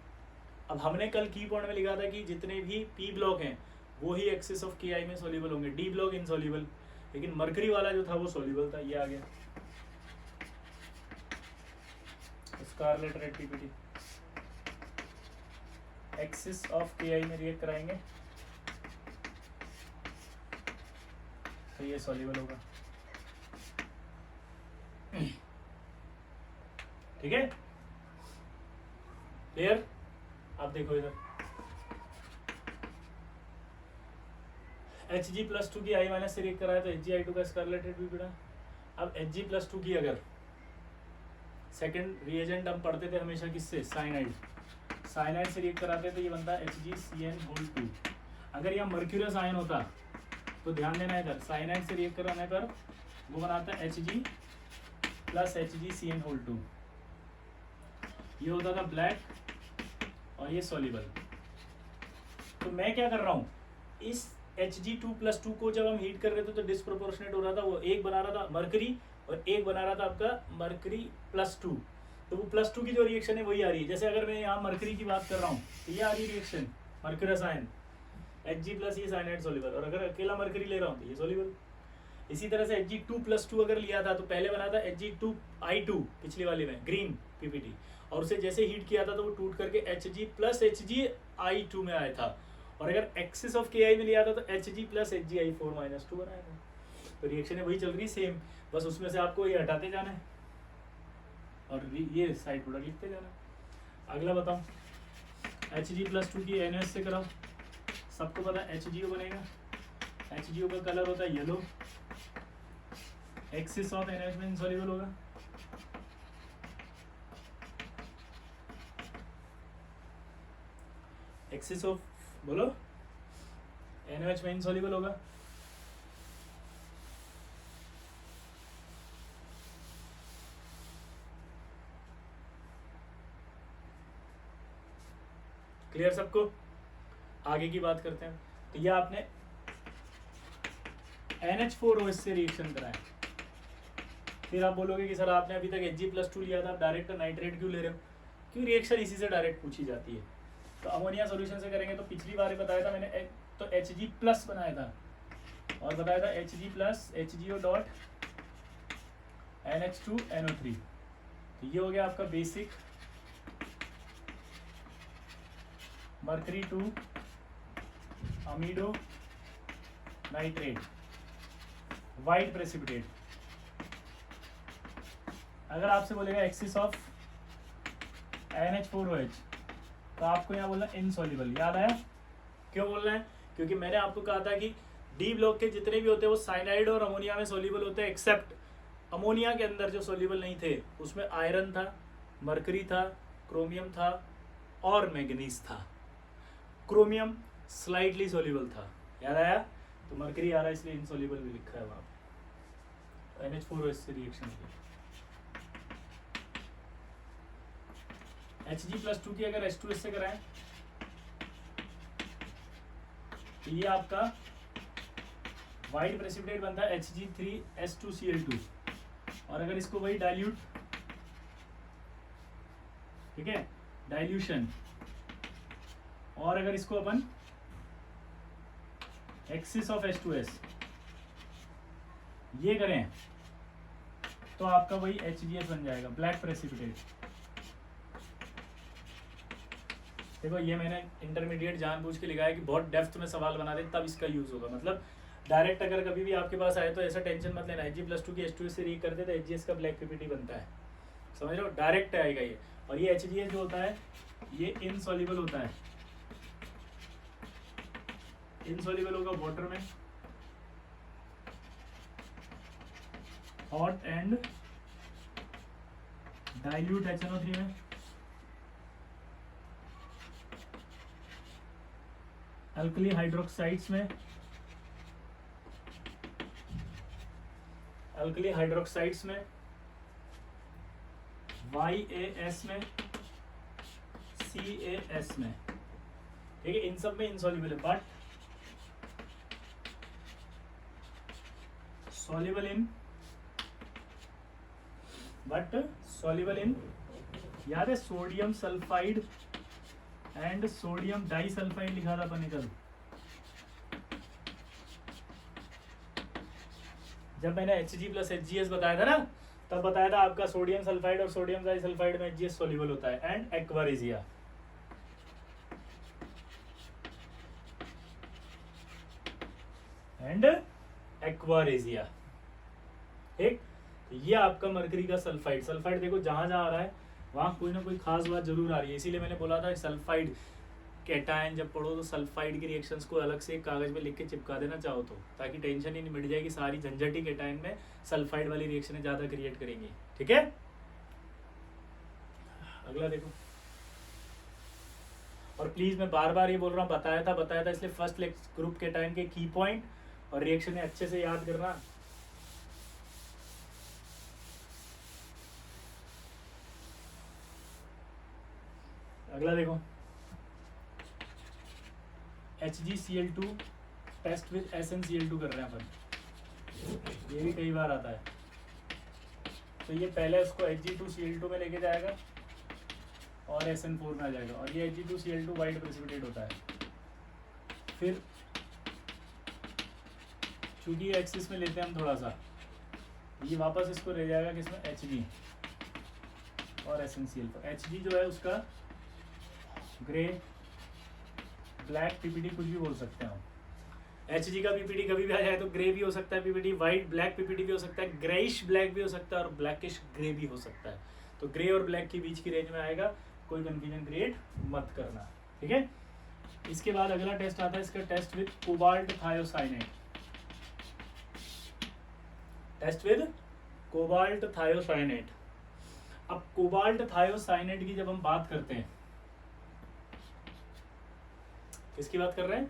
अब हमने कल की पॉइंट में लिखा था कि जितने भी पी ब्लॉक हैं वो ही एक्सिस ऑफ Ki में सॉल्युबल होंगे, डी ब्लॉक इनसॉल्युबल। लेकिन मरकरी वाला जो था वो सॉल्युबल था। ये आ गया scarlet red PPT. Excess of Ki में रिएक्ट कराएंगे तो ये सॉल्युबल होगा। ठीक है, क्लियर? आप देखो इधर Hg+2 की I- से रिएक्ट कराया तो HgI2 का स्कारलेट रेड पीपीटी। अब Hg+2 की अगर सेकंड रिएजेंट हम पढ़ते थे हमेशा किससे? साइनाइड। साइनाइड से रिएक्ट कराते तो ये बनता है HgCN2। अगर यह मर्क्यूरियस आयन होता तो ध्यान देना है इधर, साइनाइड से रिएक्ट कराने पर वो बनाता है Hg + HgCN2। ये होता था ब्लैक और ये सॉल्युबल। तो मैं क्या कर रहा हूँ, इस Hg2+2 को जब हम हीट कर रहे थे तो डिस्प्रोपोर्शनेट हो रहा था। वो एक बना रहा था मरकरी और एक बना रहा था आपका मरकरी +2। तो वो +2 की जो रिएक्शन है वही आ रही है। जैसे अगर मैं यहाँ मरकरी की बात कर रहा हूँ तो ये आ रही है रिएक्शन मर्क्यूरस आयन, Hg+ ये साइनाइड सॉल्युबल। और अगर अकेला मरकरी ले रहा हूँ तो ये सॉल्युबल। इसी तरह से Hg2+2 अगर लिया था तो पहले बना था Hg2I2 पिछली वाली में ग्रीन पीपीटी, और उसे जैसे हीट किया था तो वो टूट करके Hg + HgI2 में आया था। और अगर एक्सिस ऑफ Ki में लिया था तो Hg + HgI4 - 2 बनाया था। तो रिएक्शन है वही चल रही सेम, बस उसमें से आपको ये हटाते जाना है और ये साइड प्रोडक्ट लिखते जाना। अगला बताओ, Hg+2 की NaOH से कराओ। सबको पता है HgO बनेगा। HgO का कलर होता है येलो। एक्सिस ऑफ NaOH में इनसॉल्युबल होगा। एक्सिस ऑफ बोलो NaOH में इनसॉल्युबल होगा। क्लियर सबको? आगे की बात करते हैं। तो ये आपने NH4OH से रिएक्शन कराया। फिर आप बोलोगे कि सर आपने अभी तक Hg+2 लिया था, आप डायरेक्ट नाइट्रेट क्यों ले रहे हो? क्यों? रिएक्शन इसी से डायरेक्ट पूछी जाती है। तो अमोनिया सॉल्यूशन से करेंगे तो पिछली बार बताया था मैंने तो Hg प्लस बनाया था और बताया था Hg plus HgO dot NH2NO3। तो ये हो गया आपका basic mercury 2 amido nitrate white precipitate. अगर आपसे बोलेगा एक्सिस ऑफ NH4OH तो आपको यहाँ बोलना इनसॉल्युबल। याद आया क्यों बोलना है? क्योंकि मैंने आपको कहा था कि डी ब्लॉक के जितने भी होते हैं वो साइनाइड और अमोनिया में सोल्यूबल होते हैं, एक्सेप्ट अमोनिया के अंदर जो सोल्यूबल नहीं थे उसमें आयरन था, मरकरी था, क्रोमियम था और मैग्नीज था। क्रोमियम स्लाइटली सोल्यूबल था, याद आया? तो मरकरी आ रहा है इसलिए इनसॉल्युबल भी लिखा है वहाँ पे। NH4OH से रिएक्शन Hg+2 की अगर H2S से कराएं तो ये आपका वाइट प्रेसिपिटेट बनता है Hg3S2Cl2। और अगर इसको वही डाइल्यूट, ठीक है, डाइल्यूशन, और अगर इसको अपन एक्सिस ऑफ H2S ये करें तो आपका वही HgS बन जाएगा, ब्लैक प्रेसिपिटेट। देखो ये मैंने इंटरमीडिएट जानबूझ के लिखा है कि बहुत डेप्थ में सवाल बना दे तब इसका यूज होगा। मतलब डायरेक्ट अगर कभी भी आपके पास आए तो ऐसा टेंशन मत लेना, Hg+2 की H2S से रिएक्ट करते तो HgS का ब्लैक पीपीटी बनता है, समझ रहे हो? डायरेक्ट आएगा ये। और ये HgS जो होता है ये इनसॉल्युबल होता है, इनसॉल्युबल होगा वाटर में, हॉट एंड डाइल्यूट HNO3 में, अल्कली हाइड्रोक्साइड्स में, अल्कली हाइड्रोक्साइड्स में, YAS में, CAS में, ठीक है, इन सब में इनसॉल्युबल है बट सॉल्युबल इन याद है sodium sulphide and sodium disulphide लिखा था अपन ने कल, जब मैंने Hg+HgS बताया था ना तब बताया था आपका सोडियम सल्फाइड और सोडियम डाइसल्फाइड में HgS सॉल्युबल होता है एंड एक्वारेजिया। ठीक, ये आपका मरकरी का सल्फाइड। सल्फाइड देखो जहां जहां आ रहा है वहां कोई ना कोई खास बात जरूर आ रही है, इसीलिए मैंने बोला था सल्फाइड कैटायन जब पढ़ो तो सल्फाइड की रिएक्शंस को अलग से एक कागज में लिख के चिपका देना चाहो तो, ताकि टेंशन ही नहीं मिट जाएगी, सारी झंझट ही कैटायन में सल्फाइड वाली रिएक्शनें ज्यादा क्रिएट करेंगी। ठीक है, अगला देखो। और प्लीज मैं बार बार ये बोल रहा हूँ बताया था इसलिए फर्स्ट ग्रुप कैटायन के की पॉइंट और रिएक्शन अच्छे से याद करना। अगला देखो, HgCl2 टेस्ट विद SnCl2 कर रहे हैं अपन, ये भी कई बार आता है। तो ये पहले उसको Hg2Cl2 में लेके जाएगा और SN4 में आ जाएगा, और ये Hg2Cl2 वाइट प्रेसिपिटेट होता है। फिर चूंकि ये एक्सिस में लेते हैं हम थोड़ा सा, ये वापस इसको ले जाएगा किसमें, Hg और SnCl। Hg जो है उसका ग्रे ब्लैक पीपीटी कुछ भी बोल सकते हैं हम। Hg का पीपीटी कभी भी आ जाए तो ग्रे भी हो सकता है पीपीटी, वाइट ब्लैक पीपीटी भी हो सकता है, ग्रेइश ब्लैक भी हो सकता है और ब्लैकिश ग्रे भी हो सकता है। तो ग्रे और ब्लैक के बीच की रेंज में आएगा, कोई कंफ्यूजन क्रिएट मत करना। ठीक है, इसके बाद अगला टेस्ट आता है इसका, test with cobalt thiocyanate. Test with cobalt thiocyanate. अब कोबाल्ट थायोसाइनेट की जब हम बात करते हैं, किसकी बात कर रहे हैं,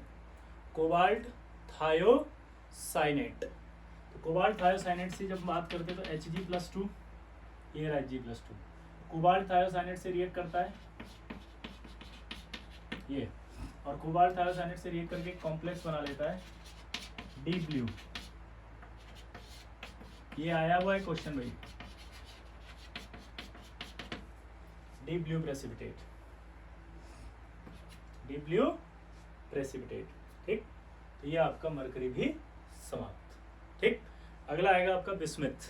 कोबाल्ट थायोसाइनेट। तो कोबाल्ट थायोसाइनेट से जब बात करते हैं तो Hg+2, ये रहा Hg+2, कोबाल्ट थायोसाइनेट से रिएक्ट करता है ये, और कोबाल्ट थायोसाइनेट से रिएक्ट करके कॉम्प्लेक्स बना लेता है डीप ब्लू। ये आया हुआ है क्वेश्चन भाई, deep blue precipitate. Deep blue precipitate. ठीक, तो ये आपका मरकरी भी समाप्त। ठीक, अगला आएगा आपका बिस्मिथ।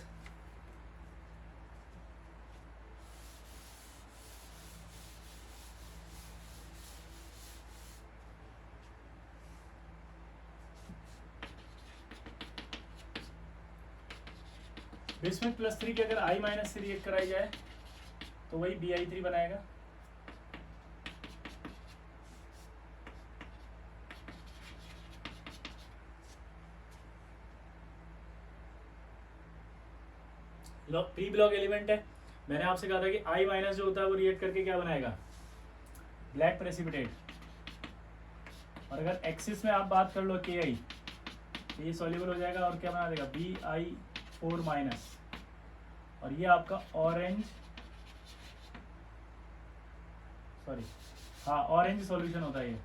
बिस्मिथ +3 की अगर I- से रिएक्ट कराई जाए तो वही Bi3 बनाएगा। प्री ब्लॉक एलिमेंट है, मैंने आपसे कहा था कि I- जो होता है वो रिएक्ट करके क्या बनाएगा, ब्लैक प्रेसिपिटेट। और अगर एक्सिस में आप बात कर लो Ki, तो ये सॉल्युबल हो जाएगा और क्या बना देगा Bi4-, और ये आपका ऑरेंज, सॉरी हाँ ऑरेंज सॉल्यूशन होता है ये।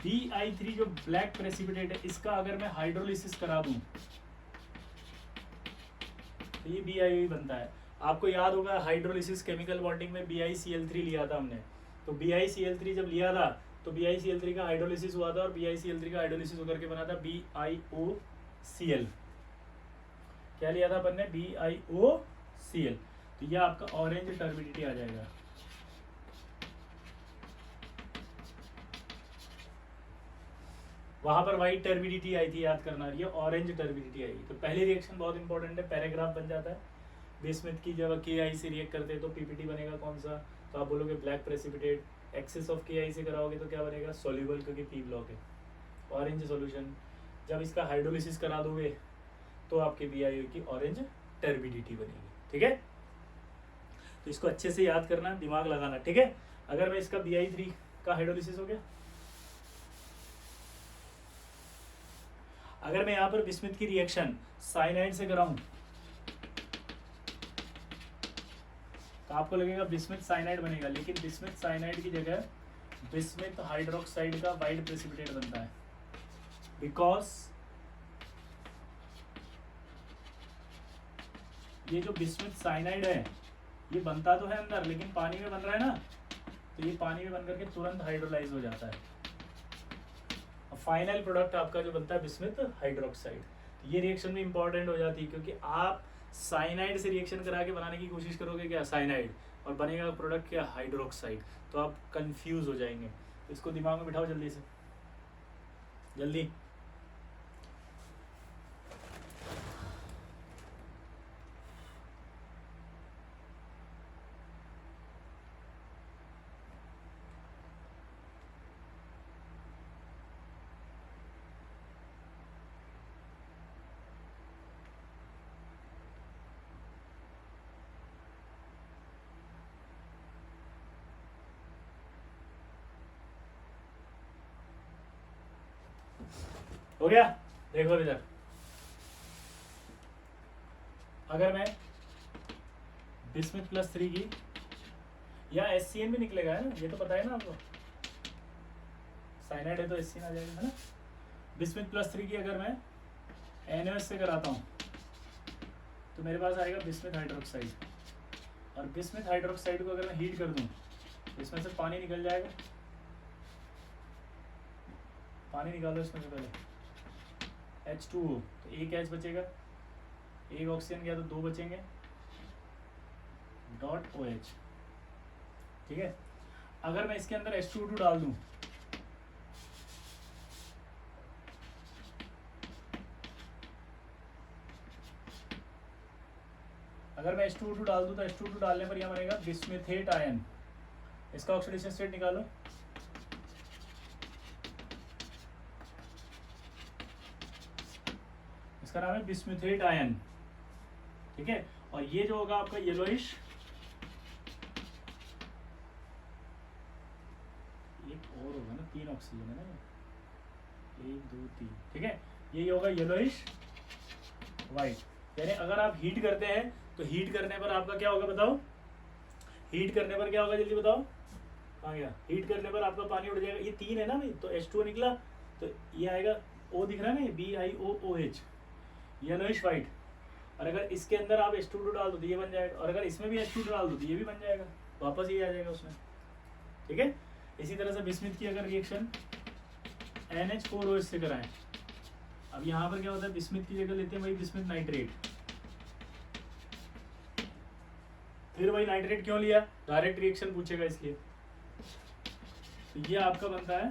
Bi3 जो ब्लैक प्रेसिपिटेट है, इसका अगर मैं हाइड्रोलिसिस करा दूं तो ये BiO बनता है। आपको याद होगा हाइड्रोलिसिस केमिकल बॉन्डिंग में BiCl3 लिया था हमने, तो BiCl3 जब लिया था तो BiCl3 का हाइड्रोलिसिस हुआ था और BiCl3 का हाइड्रोलिसिस होकर के बना था BiOCl। क्या लिया था अपन ने, BiOCl। तो ये आपका ऑरेंज टर्बिडिटी आ जाएगा। वहां पर व्हाइट टर्बिडिटी आई थी, याद करना, ये ऑरेंज टर्बिडिटी आई। तो पहली रिएक्शन बहुत इंपॉर्टेंट है, पैराग्राफ बन जाता है। बिस्मिथ की जब Ki से रिएक्ट करते हैं तो पीपीटी बनेगा कौन सा, तो आप बोलोगे black precipitate. Excess of Ki से कराओगे तो क्या बनेगा, सॉल्युबल, क्योंकि पी ब्लॉक है, ऑरेंज सॉल्यूशन। जब इसका हाइड्रोलिसिस करा दोगे तो आपके BiO की ऑरेंज टर्बिडिटी बनेगी। ठीक है, तो इसको अच्छे से याद करना, दिमाग लगाना। ठीक है, अगर मैं इसका Bi3 का हाइड्रोलिसिस हो गया, अगर मैं यहाँ पर बिस्मिथ की रिएक्शन साइनाइड से कराऊं तो आपको लगेगा बिस्मिथ साइनाइड बनेगा, लेकिन बिस्मिथ साइनाइड की जगह बिस्मिथ हाइड्रोक्साइड का वाइट प्रेसिपिटेट बनता है। बिकॉज ये जो बिस्मिथ साइनाइड है ये बनता तो है अंदर, लेकिन पानी में बन रहा है ना, तो ये पानी में बन करके तुरंत हाइड्रोलाइज हो जाता है। फाइनल प्रोडक्ट आपका जो बनता है बिस्मिथ हाइड्रोक्साइड। ये रिएक्शन भी इंपॉर्टेंट हो जाती है, क्योंकि आप साइनाइड से रिएक्शन करा के बनाने की कोशिश करोगे क्या, साइनाइड, और बनेगा प्रोडक्ट क्या, हाइड्रोक्साइड, तो आप कंफ्यूज हो जाएंगे। इसको दिमाग में बिठाओ जल्दी से, जल्दी। हो गया, देखो इधर, अगर मैं बिस्मिथ +3 की, या SCN भी निकलेगा है ना, ये तो पता है ना आपको, साइनाइड है तो SCN आ जाएगा, है ना। बिस्मिथ +3 की अगर मैं NaOH से कराता हूँ तो मेरे पास आएगा बिस्मिथ हाइड्रोक्साइड, और बिस्मिथ हाइड्रोक्साइड को अगर मैं हीट कर दूँ तो इसमें से पानी निकल जाएगा। पानी निकालो इसमें से पहले, H2O, तो एक H बचेगा, एक ऑक्सीजन गया तो 2 बचेंगे, .OH। ठीक है, अगर मैं इसके अंदर H2O2 डाल दूं तो H2O2 डालने पर यह बनेगा बिस्मिथेट आयन। इसका ऑक्सीडेशन स्टेट निकालो, इसका नाम है बिस्मिथेट आयन। ठीक है, और ये जो होगा आपका येलोइश, एक और होगा ना, 3 ऑक्सीजन है ना, 1 2 3, ठीक है, ये होगा येलोइश वाइट। यानी अगर आप हीट करते हैं तो हीट करने पर आपका क्या होगा बताओ, हीट करने पर क्या होगा जल्दी बताओ, कहाँ गया, हीट करने पर आपका पानी उड़ जाएगा। ये 3 है ना भाई, तो H2O निकला, तो ये आएगा O दिख रहा है ना, BiOOH, येलोइश वाइट। और अगर इसके अंदर आप H2O2 डाल दो तो ये बन जाएगा, और अगर इसमें भी H2O2 डाल दो तो ये भी बन जाएगा, वापस ये आ जाएगा उसमें। ठीक है। इसी तरह से बिस्मिथ की अगर रिएक्शन NH4OH से कराएं, अब यहाँ पर क्या होता है, बिस्मिथ की जगह लेते हैं वही बिस्मिथ नाइट्रेट। फिर वही नाइट्रेट क्यों लिया, डायरेक्ट रिएक्शन पूछेगा इसलिए। तो ये आपका बनता है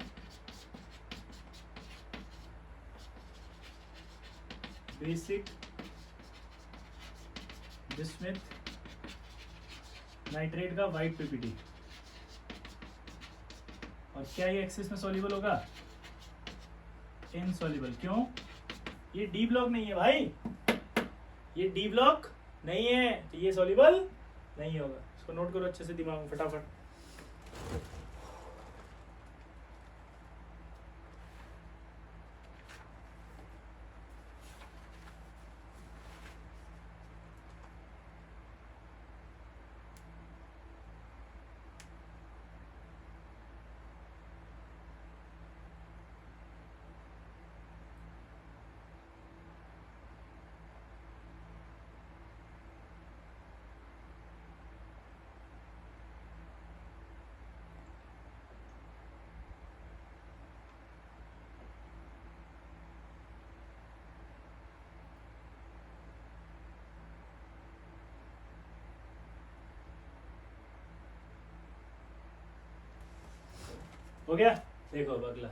बेसिक बिस्मिथ नाइट्रेट का वाइट पीपीटी। और क्या ये एक्सिस में सॉल्युबल होगा, इनसॉल्युबल। क्यों, ये डी ब्लॉक नहीं है भाई, ये डी ब्लॉक नहीं है, तो ये सॉल्युबल नहीं होगा। इसको नोट करो अच्छे से दिमाग में फटाफट। हो गया, देखो अब अगला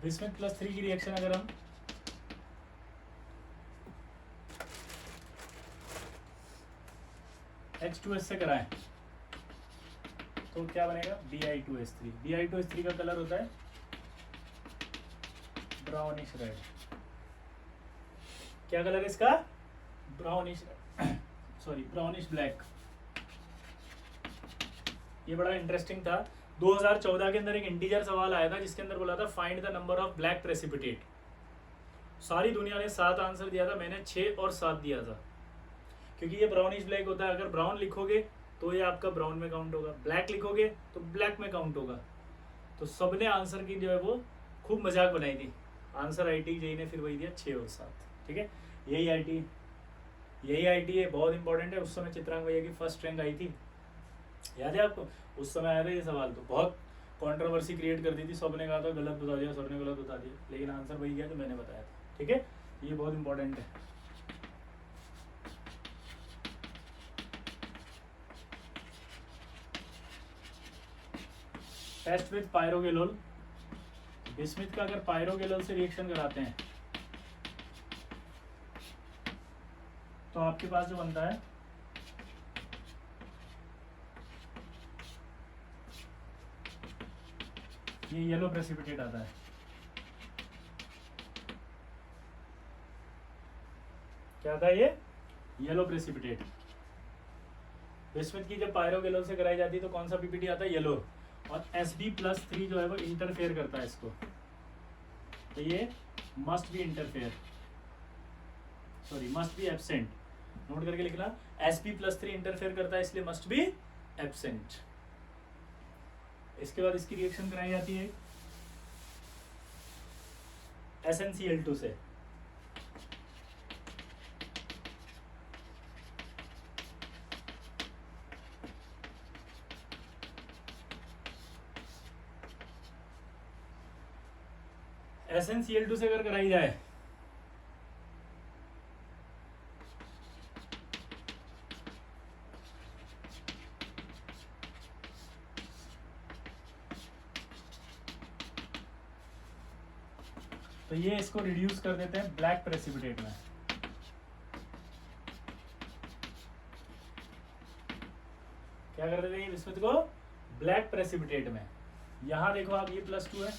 बिस्मिथ +3 की रिएक्शन अगर हम H2S से कराएं तो क्या बनेगा, Bi2H3। Bi2H3 का कलर होता है ब्राउनिश रेड। क्या कलर है इसका, ब्राउनिश, सॉरी ब्राउनिश ब्लैक। ये बड़ा इंटरेस्टिंग था। 2014 के अंदर एक इंटीजर सवाल आया था जिसके अंदर बोला था find the number of black precipitate. सारी दुनिया ने 7 आंसर दिया था, मैंने 6 और 7 दिया था, क्योंकि ये ब्राउनिश ब्लैक होता है। अगर ब्राउन लिखोगे तो ये आपका ब्राउन में काउंट होगा, ब्लैक लिखोगे तो ब्लैक में काउंट होगा। तो सबने आंसर की जो है वो खूब मजाक बनाई थी। आंसर IIT ने फिर वही दिया 6 और 7। ठीक है, यही IIT है, बहुत इंपॉर्टेंट है। उस समय चित्रांग भैया की फर्स्ट रैंक आई थी, याद है आपको, उस समय आया था ये सवाल। तो बहुत कंट्रोवर्सी क्रिएट कर दी थी, सबने कहा था गलत बता दिया, सबने गलत बता दिया, लेकिन आंसर वही गया जो मैंने बताया था। ठीक है, ये बहुत इंपॉर्टेंट है। Test with पायरोगेलोल। बिस्मिथ का अगर पायरोगेलोल से रिएक्शन कराते हैं तो आपके पास जो बनता है ये येलो प्रेसिपिटेट आता है। क्या आता है ये, येलो प्रेसिपिटेट। बिस्मिथ की जब पायरोगेलोल से कराई जाती है तो कौन सा पीपीटी आता है, येलो। और Sb+3 जो है वो इंटरफेयर करता है इसको, तो ये must be interfere, sorry must be absent. Note करके लिखना, Sb+3 इंटरफेयर करता है इसलिए मस्ट बी एब्सेंट। इसके बाद इसकी रिएक्शन कराई जाती है SnCl2 से। SnCl2 से अगर कराई जाए तो ये इसको रिड्यूस कर देते हैं ब्लैक प्रेसिपिटेट में। क्या कर देते हैं बिस्मिथ को, ब्लैक प्रेसिपिटेट में। यहां देखो आप, ये +2 है,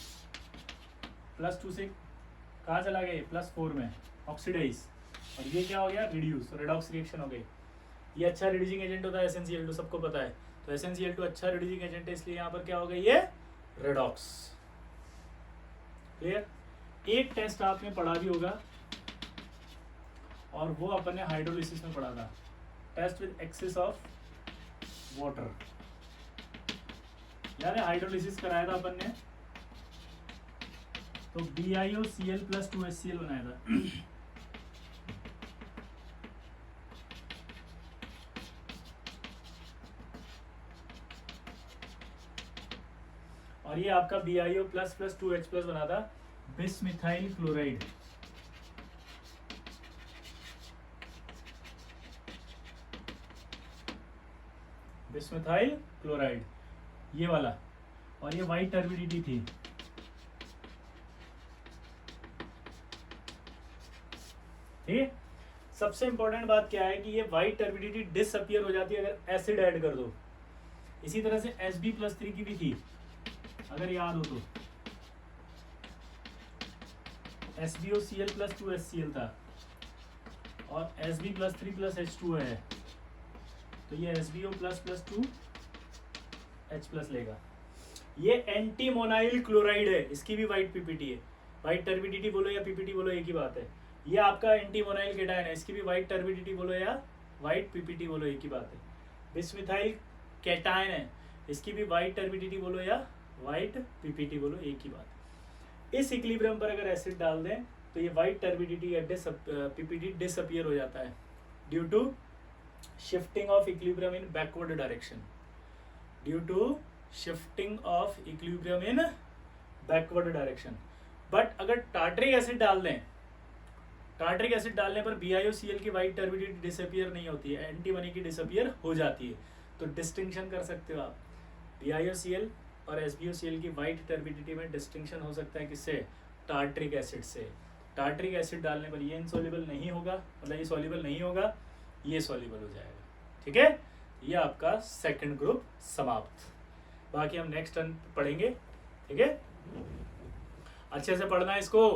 +2 से कहाँ चला गया, +4 में ऑक्सीडाइज, और ये क्या हो गया, रिड्यूस, रेडॉक्स रिएक्शन हो गई। ये अच्छा रिड्यूसिंग एजेंट होता है SnCl2, सबको पता है। तो SnCl2 अच्छा रिड्यूसिंग एजेंट है, इसलिए यहाँ पर क्या हो गई, ये रेडॉक्स। क्लियर। एक टेस्ट आपने पढ़ा भी होगा और वो अपन ने हाइड्रोलिसिस में पढ़ा था, test with excess of water. यानी हाइड्रोलिसिस कराया था अपन ने, तो BiOCl + 2HCl बनाया था। और ये आपका BiO plus plus 2H plus बना था बिस्मिथाइल क्लोराइड। बिस्मिथाइल क्लोराइड ये वाला, और ये वाइट टर्बिडिटी थी। ठीक है, सबसे इंपॉर्टेंट बात क्या है कि ये वाइट टर्बिडिटी डिसअपियर हो जाती है अगर एसिड ऐड कर दो। इसी तरह से Sb+3 की भी थी, अगर याद हो तो SbOCl प्लस 2HCl था और Sb+3 प्लस H2 है, तो ये SbO plus plus 2H plus लेगा। ये एंटीमोनाइल क्लोराइड है, इसकी भी वाइट पीपीटी है। वाइट टर्बिडिटी बोलो या पीपीटी बोलो एक ही बात है। ये आपका एंटीमोनाइल केटायन है, इसकी भी वाइट टर्बिडिटी बोलो या वाइट पीपीटी बोलो एक ही बात है। बिस्मिथाइल कैटायन है, इसकी भी वाइट टर्बिडिटी बोलो या वाइट पीपीटी बोलो एक ही बात है। इस इक्विलिब्रियम पर अगर एसिड डाल दें तो ये वाइट टर्बिडिटी या पीपीटी डिसअपियर हो जाता है due to shifting of equilibrium in backward direction, due to shifting of equilibrium in backward direction. But अगर टार्टरिक एसिड डाल दें, टार्टरिक एसिड डालने पर BiOCl की वाइट टर्बिडिटी डिसअपियर नहीं होती है, एंटीमनी की डिसअपियर हो जाती है। तो डिस्टिंक्शन कर सकते हो आप, BiOCl और SbOCl की वाइट टर्बिडिटी में डिस्टिंक्शन हो सकता है किससे? टार्टरिक एसिड से। टार्टरिक एसिड डालने पर ये इनसॉल्युबल नहीं होगा, मतलब ये सॉल्युबल नहीं होगा, ये सॉल्युबल हो जाएगा। ठीक है, ये आपका सेकंड ग्रुप समाप्त। बाकी हम नेक्स्ट टर्न पढ़ेंगे। ठीक है, अच्छे से पढ़ना इसको।